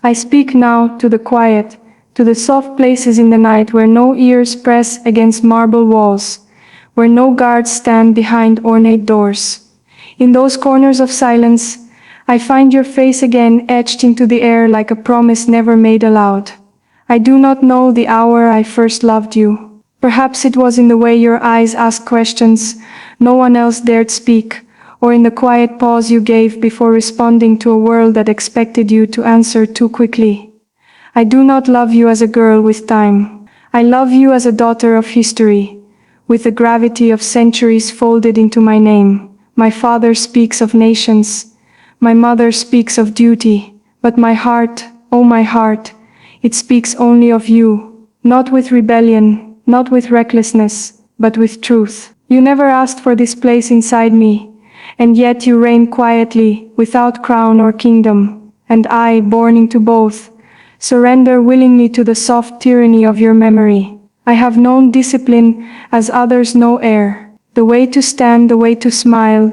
I speak now to the quiet, to the soft places in the night where no ears press against marble walls, where no guards stand behind ornate doors. In those corners of silence, I find your face again etched into the air like a promise never made aloud. I do not know the hour I first loved you. Perhaps it was in the way your eyes asked questions no one else dared speak, or in the quiet pause you gave before responding to a world that expected you to answer too quickly. I do not love you as a girl with time. I love you as a daughter of history, with the gravity of centuries folded into my name. My father speaks of nations, my mother speaks of duty, but my heart, oh my heart, it speaks only of you, not with rebellion, not with recklessness, but with truth. You never asked for this place inside me, and yet you reign quietly, without crown or kingdom, and I, born into both, surrender willingly to the soft tyranny of your memory. I have known discipline as others know air, the way to stand, the way to smile,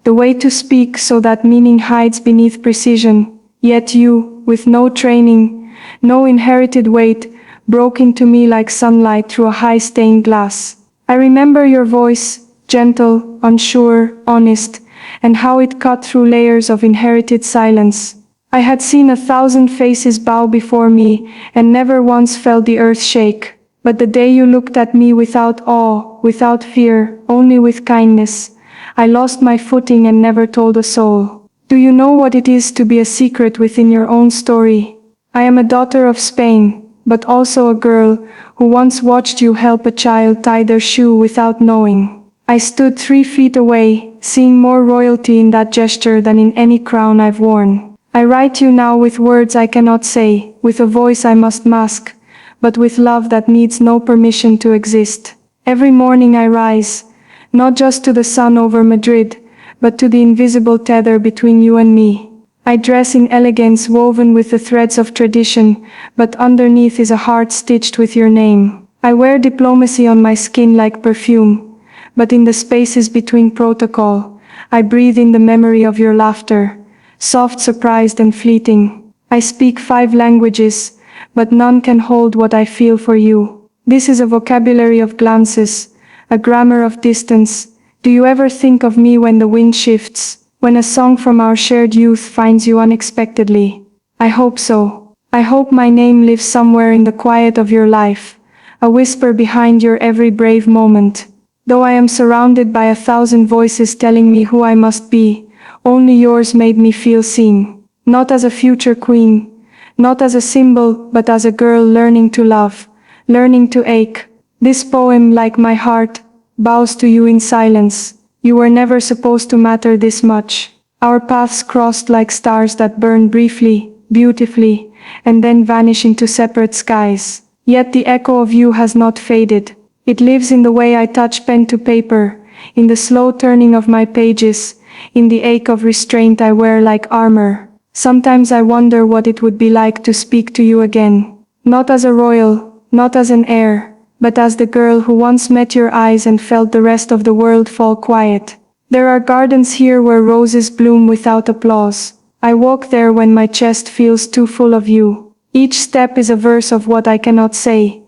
the way to speak so that meaning hides beneath precision. Yet you, with no training, no inherited weight, broke into me like sunlight through a high stained glass. I remember your voice, gentle, unsure, honest, and how it cut through layers of inherited silence. I had seen 1,000 faces bow before me, and never once felt the earth shake. But the day you looked at me without awe, without fear, only with kindness, I lost my footing and never told a soul. Do you know what it is to be a secret within your own story? I am a daughter of Spain, but also a girl who once watched you help a child tie their shoe without knowing. I stood 3 feet away, seeing more royalty in that gesture than in any crown I've worn. I write you now with words I cannot say, with a voice I must mask, but with love that needs no permission to exist. Every morning I rise, not just to the sun over Madrid, but to the invisible tether between you and me. I dress in elegance woven with the threads of tradition, but underneath is a heart stitched with your name. I wear diplomacy on my skin like perfume, but in the spaces between protocol, I breathe in the memory of your laughter, soft, surprised and fleeting. I speak 5 languages, but none can hold what I feel for you. This is a vocabulary of glances, a grammar of distance. Do you ever think of me when the wind shifts? When a song from our shared youth finds you unexpectedly? I hope so. I hope my name lives somewhere in the quiet of your life, a whisper behind your every brave moment. Though I am surrounded by 1,000 voices telling me who I must be, only yours made me feel seen. Not as a future queen, not as a symbol, but as a girl learning to love, learning to ache. This poem, like my heart, bows to you in silence. You were never supposed to matter this much. Our paths crossed like stars that burn briefly, beautifully, and then vanish into separate skies. Yet the echo of you has not faded. It lives in the way I touch pen to paper, in the slow turning of my pages, in the ache of restraint I wear like armor. Sometimes I wonder what it would be like to speak to you again. Not as a royal, not as an heir, but as the girl who once met your eyes and felt the rest of the world fall quiet. There are gardens here where roses bloom without applause. I walk there when my chest feels too full of you. Each step is a verse of what I cannot say,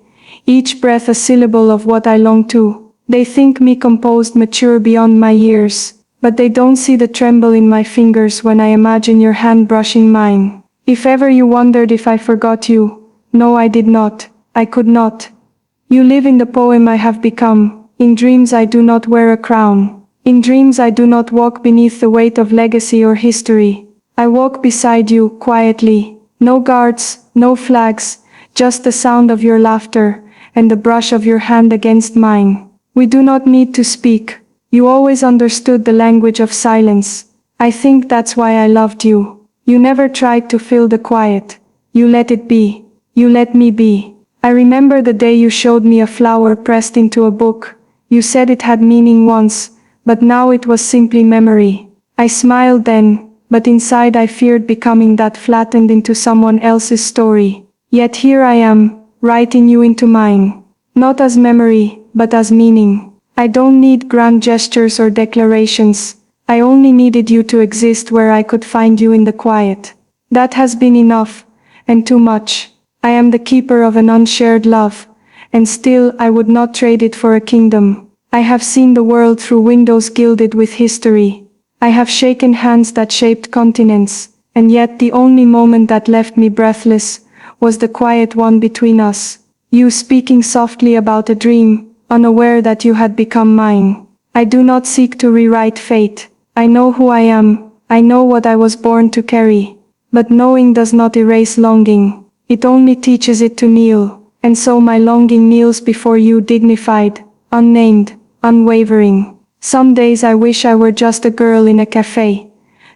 each breath a syllable of what I long to. They think me composed, mature beyond my years, but they don't see the tremble in my fingers when I imagine your hand brushing mine. If ever you wondered if I forgot you, no, I did not. I could not. You live in the poem I have become. In dreams I do not wear a crown. In dreams I do not walk beneath the weight of legacy or history. I walk beside you, quietly. No guards, no flags, just the sound of your laughter, and the brush of your hand against mine. We do not need to speak. You always understood the language of silence. I think that's why I loved you. You never tried to fill the quiet. You let it be. You let me be. I remember the day you showed me a flower pressed into a book. You said it had meaning once, but now it was simply memory. I smiled then, but inside I feared becoming that flattened into someone else's story. Yet here I am, writing you into mine. Not as memory, but as meaning. I don't need grand gestures or declarations. I only needed you to exist where I could find you in the quiet. That has been enough, and too much. I am the keeper of an unshared love, and still I would not trade it for a kingdom. I have seen the world through windows gilded with history. I have shaken hands that shaped continents, and yet the only moment that left me breathless was the quiet one between us. You speaking softly about a dream, unaware that you had become mine. I do not seek to rewrite fate. I know who I am. I know what I was born to carry. But knowing does not erase longing. It only teaches it to kneel. And so my longing kneels before you dignified, unnamed, unwavering. Some days I wish I were just a girl in a cafe,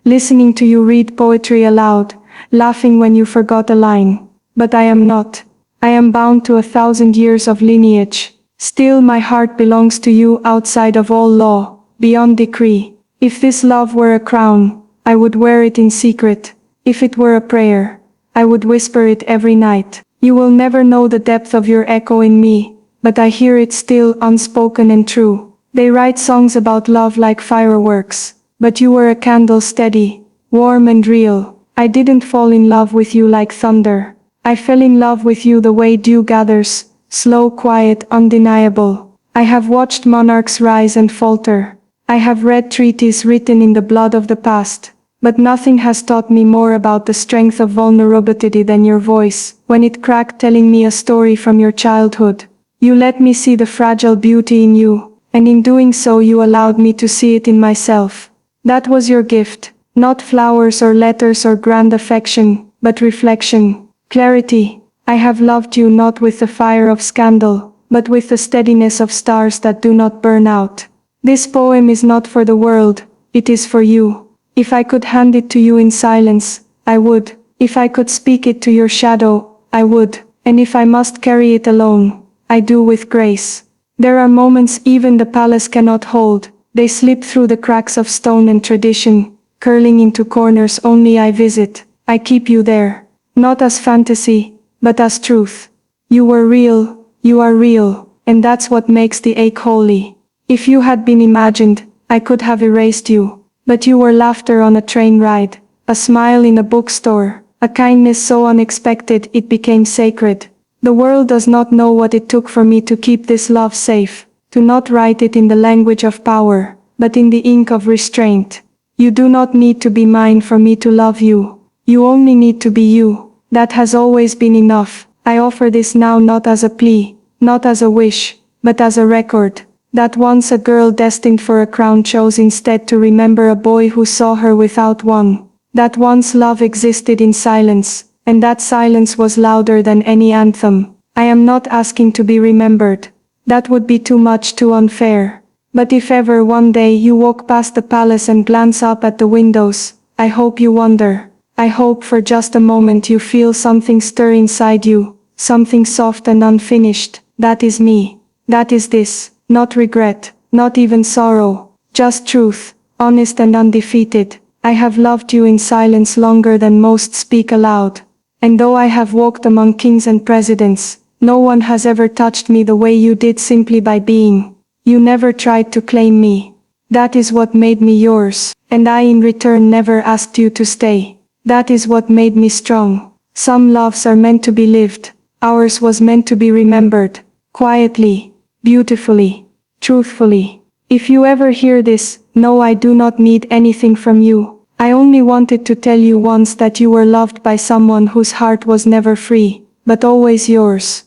listening to you read poetry aloud, laughing when you forgot a line. But I am not. I am bound to 1,000 years of lineage. Still my heart belongs to you outside of all law, beyond decree. If this love were a crown, I would wear it in secret. If it were a prayer, I would whisper it every night. You will never know the depth of your echo in me, but I hear it still unspoken and true. They write songs about love like fireworks, but you were a candle steady, warm and real. I didn't fall in love with you like thunder. I fell in love with you the way dew gathers, slow, quiet, undeniable. I have watched monarchs rise and falter. I have read treaties written in the blood of the past. But nothing has taught me more about the strength of vulnerability than your voice, when it cracked telling me a story from your childhood. You let me see the fragile beauty in you, and in doing so you allowed me to see it in myself. That was your gift, not flowers or letters or grand affection, but reflection, clarity. I have loved you not with the fire of scandal, but with the steadiness of stars that do not burn out. This poem is not for the world, it is for you. If I could hand it to you in silence, I would. If I could speak it to your shadow, I would. And if I must carry it alone, I do with grace. There are moments even the palace cannot hold. They slip through the cracks of stone and tradition, curling into corners only I visit. I keep you there, not as fantasy, but as truth. You were real, you are real, and that's what makes the ache holy. If you had been imagined, I could have erased you. But you were laughter on a train ride, a smile in a bookstore, a kindness so unexpected it became sacred. The world does not know what it took for me to keep this love safe, to not write it in the language of power, but in the ink of restraint. You do not need to be mine for me to love you. You only need to be you. That has always been enough. I offer this now not as a plea, not as a wish, but as a record. That once a girl destined for a crown chose instead to remember a boy who saw her without one. That once love existed in silence, and that silence was louder than any anthem. I am not asking to be remembered. That would be too much, too unfair. But if ever one day you walk past the palace and glance up at the windows, I hope you wonder. I hope for just a moment you feel something stir inside you, something soft and unfinished. That is me. That is this. Not regret, not even sorrow, just truth, honest and undefeated. I have loved you in silence longer than most speak aloud. And though I have walked among kings and presidents, no one has ever touched me the way you did simply by being. You never tried to claim me. That is what made me yours, and I in return never asked you to stay. That is what made me strong. Some loves are meant to be lived. Ours was meant to be remembered, quietly, beautifully, truthfully. If you ever hear this, know I do not need anything from you. I only wanted to tell you once that you were loved by someone whose heart was never free, but always yours.